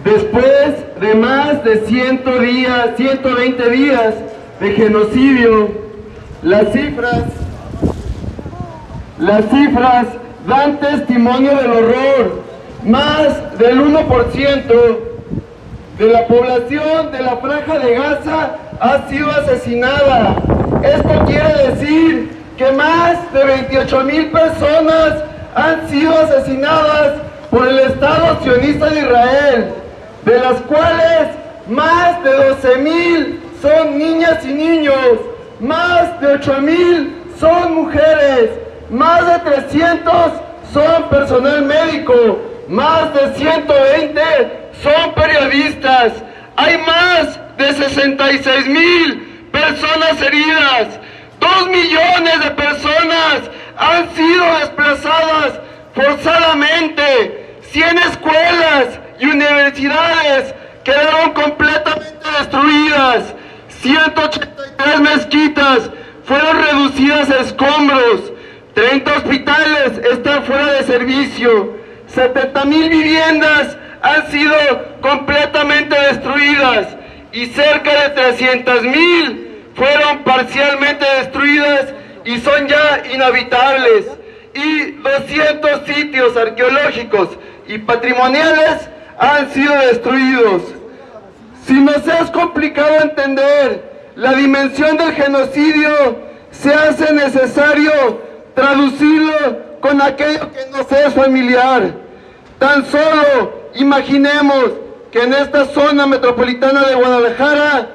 Después de más de 120 días de genocidio, las cifras dan testimonio del horror. Más del 1% de la población de la Franja de Gaza ha sido asesinada. Esto quiere decir que más de 28,000 personas han sido asesinadas por el Estado sionista de Israel, de las cuales más de 12,000 son niñas y niños, más de 8,000 son mujeres, más de 300 son personal médico, más de 120 son periodistas. Hay más de 66,000 personas heridas. 2 millones de personas han sido desplazadas forzadamente. 100 escuelas y universidades quedaron completamente destruidas. 183 mezquitas fueron reducidas a escombros. 30 hospitales están fuera de servicio. 70,000 viviendas han sido completamente destruidas y cerca de 300,000 fueron parcialmente destruidas y son ya inhabitables. Y 200 sitios arqueológicos y patrimoniales han sido destruidos. Si nos es complicado entender la dimensión del genocidio, se hace necesario traducirlo con aquello que nos es familiar. Tan solo imaginemos que en esta zona metropolitana de Guadalajara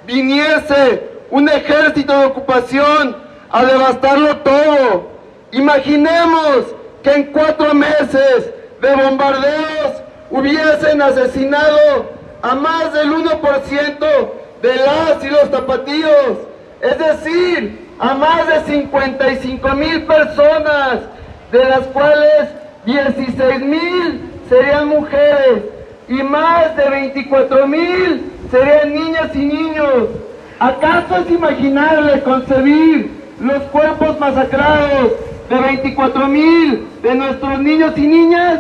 viniese un ejército de ocupación a devastarlo todo. Imaginemos que en 4 meses de bombardeos hubiesen asesinado a más del 1% de las y los tapatíos, es decir, a más de 55,000 personas, de las cuales 16,000 serían mujeres y más de 24,000 serían niñas y niños. ¿Acaso es imaginable concebir los cuerpos masacrados de 24,000 de nuestros niños y niñas?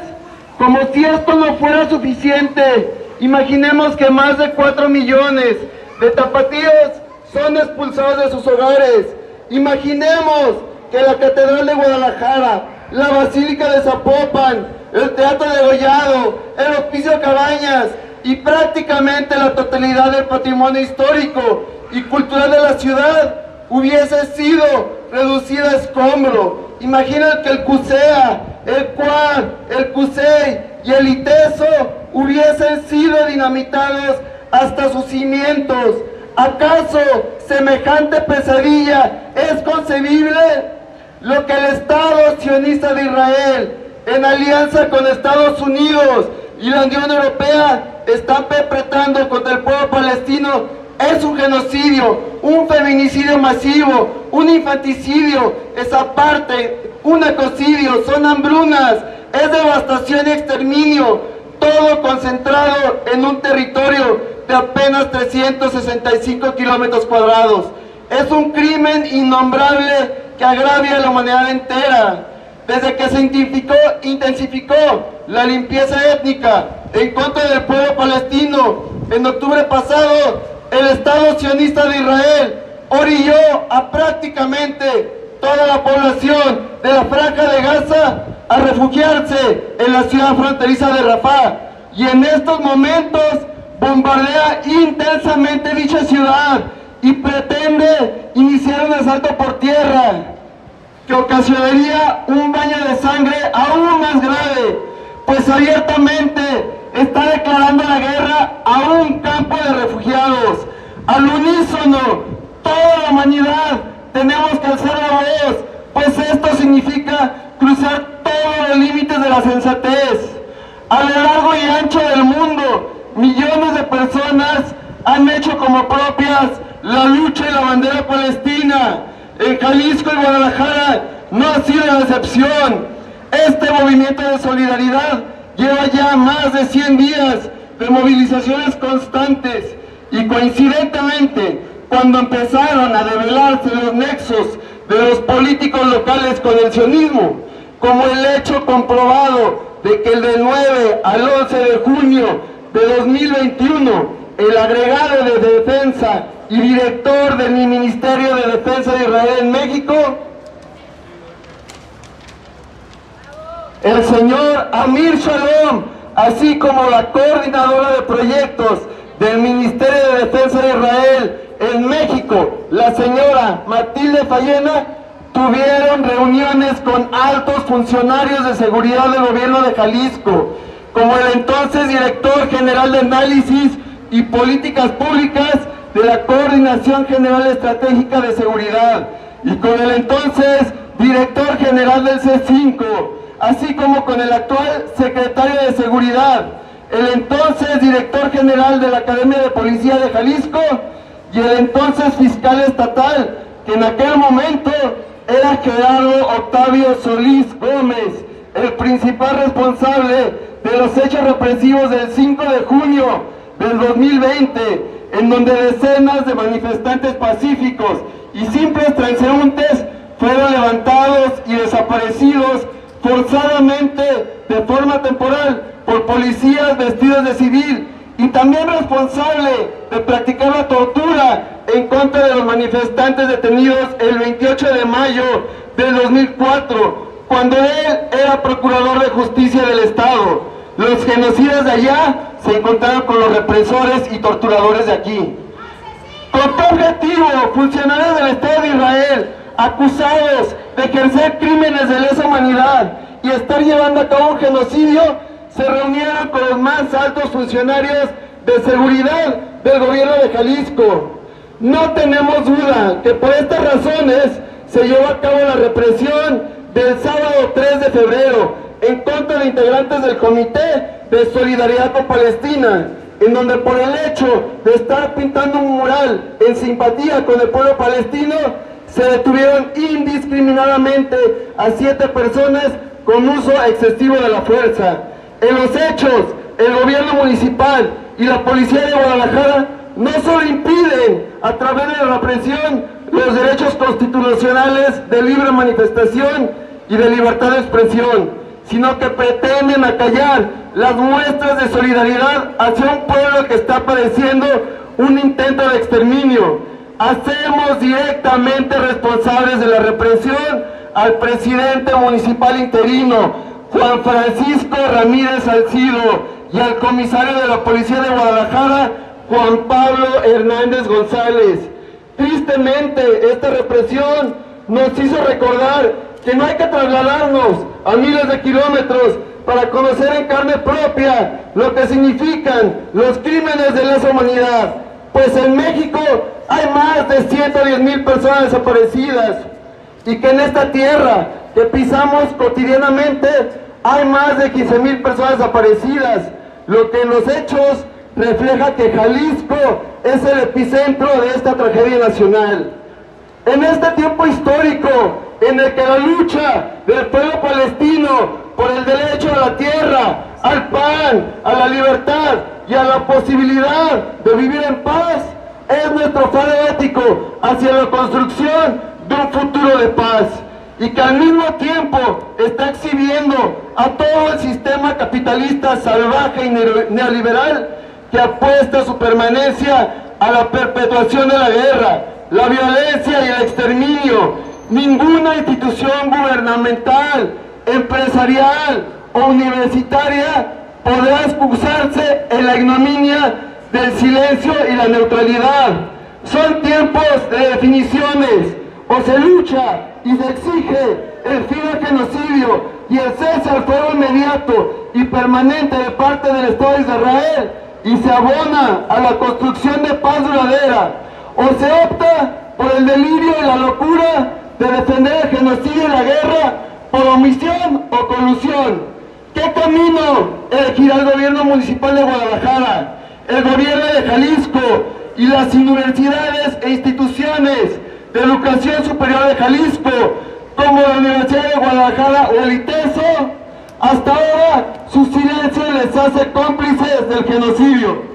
Como si esto no fuera suficiente, imaginemos que más de 4 millones de tapatíos son expulsados de sus hogares. Imaginemos que la Catedral de Guadalajara, la Basílica de Zapopan, el Teatro de Degollado, el Hospicio Cabañas y prácticamente la totalidad del patrimonio histórico y cultural de la ciudad hubiese sido reducida a escombro. Imaginen que el CUSEA, el CUAR, el CUSEI y el ITESO hubiesen sido dinamitados hasta sus cimientos. ¿Acaso semejante pesadilla es concebible? Lo que el Estado sionista de Israel, en alianza con Estados Unidos y la Unión Europea, están perpetrando contra el pueblo palestino es un genocidio, un feminicidio masivo, un infanticidio, es aparte, un ecocidio, son hambrunas, es devastación y exterminio, todo concentrado en un territorio de apenas 365 kilómetros cuadrados. Es un crimen innombrable que agravia a la humanidad entera. Desde que se intensificó la limpieza étnica en contra del pueblo palestino, en octubre pasado, el Estado sionista de Israel orilló a prácticamente toda la población de la Franja de Gaza a refugiarse en la ciudad fronteriza de Rafah. Y en estos momentos bombardea intensamente dicha ciudad y pretende iniciar un asalto por tierra que ocasionaría un baño de sangre aún más grave, pues abiertamente está declarando la guerra a un campo de refugiados. Al unísono, toda la humanidad tenemos que alzar la voz, pues esto significa cruzar todos los límites de la sensatez. A lo largo y ancho del mundo, millones de personas han hecho como propias la lucha y la bandera palestina. En Jalisco y Guadalajara no ha sido la excepción. Este movimiento de solidaridad lleva ya más de 100 días de movilizaciones constantes y coincidentemente, cuando empezaron a develarse los nexos de los políticos locales con el sionismo, como el hecho comprobado de que el del 9 al 11 de junio de 2021, el agregado de Defensa y director del Ministerio de Defensa de Israel en México, el señor Amir Shalom, así como la coordinadora de proyectos del Ministerio de Defensa de Israel en México, la señora Matilde Fallena, tuvieron reuniones con altos funcionarios de seguridad del gobierno de Jalisco, como el entonces director general de Análisis y Políticas Públicas de la Coordinación General Estratégica de Seguridad, y con el entonces director general del C5, así como con el actual secretario de Seguridad, el entonces director general de la Academia de Policía de Jalisco y el entonces fiscal estatal, que en aquel momento era Gerardo Octavio Solís Gómez, el principal responsable de los hechos represivos del 5 de junio del 2020, en donde decenas de manifestantes pacíficos y simples transeúntes fueron levantados y desaparecidos forzadamente de forma temporal por policías vestidos de civil, y también responsable de practicar la tortura en contra de los manifestantes detenidos el 28 de mayo del 2004, cuando él era procurador de justicia del Estado. Los genocidas de allá se encontraron con los represores y torturadores de aquí. Con qué objetivo, funcionarios del Estado de Israel, acusados de ejercer crímenes de lesa humanidad y estar llevando a cabo un genocidio, se reunieron con los más altos funcionarios de seguridad del gobierno de Jalisco? No tenemos duda que por estas razones se llevó a cabo la represión del sábado 3 de febrero en contra de integrantes del Comité de Solidaridad con Palestina, en donde por el hecho de estar pintando un mural en simpatía con el pueblo palestino, se detuvieron indiscriminadamente a 7 personas con uso excesivo de la fuerza. En los hechos, el gobierno municipal y la policía de Guadalajara no solo impiden, a través de la represión, los derechos constitucionales de libre manifestación y de libertad de expresión, sino que pretenden acallar las muestras de solidaridad hacia un pueblo que está padeciendo un intento de exterminio. Hacemos directamente responsables de la represión al presidente municipal interino, Juan Francisco Ramírez Salcido, y al comisario de la Policía de Guadalajara, Juan Pablo Hernández González. Tristemente, esta represión nos hizo recordar que no hay que trasladarnos a miles de kilómetros para conocer en carne propia lo que significan los crímenes de lesa humanidad, pues en México hay más de 110,000 personas desaparecidas, y que en esta tierra que pisamos cotidianamente hay más de 15,000 personas desaparecidas, lo que en los hechos refleja que Jalisco es el epicentro de esta tragedia nacional. En este tiempo histórico en el que la lucha del pueblo palestino por el derecho a la tierra, al pan, a la libertad y a la posibilidad de vivir en paz, es nuestro faro ético hacia la construcción de un futuro de paz, y que al mismo tiempo está exhibiendo a todo el sistema capitalista salvaje y neoliberal que apuesta a su permanencia a la perpetuación de la guerra, la violencia y el exterminio. Ninguna institución gubernamental, empresarial o universitaria podrá excusarse en la ignominia del silencio y la neutralidad. Son tiempos de definiciones: o se lucha y se exige el fin del genocidio y el cese al fuego inmediato y permanente de parte del Estado de Israel, y se abona a la construcción de paz duradera, o se opta por el delirio y la locura de defender el genocidio y la guerra por omisión o colusión. ¿Qué camino elegirá el gobierno municipal de Guadalajara, el gobierno de Jalisco y las universidades e instituciones de educación superior de Jalisco, como la Universidad de Guadalajara o el ITESO? Hasta ahora su silencio les hace cómplices del genocidio.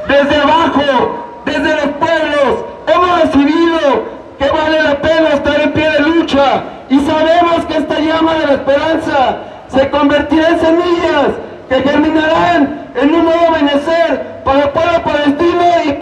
Desde abajo, desde los pueblos, hemos decidido que vale la pena estar en pie de lucha, y sabemos que esta llama de la esperanza se convertirá en semillas que germinarán en un nuevo amanecer para el pueblo palestino y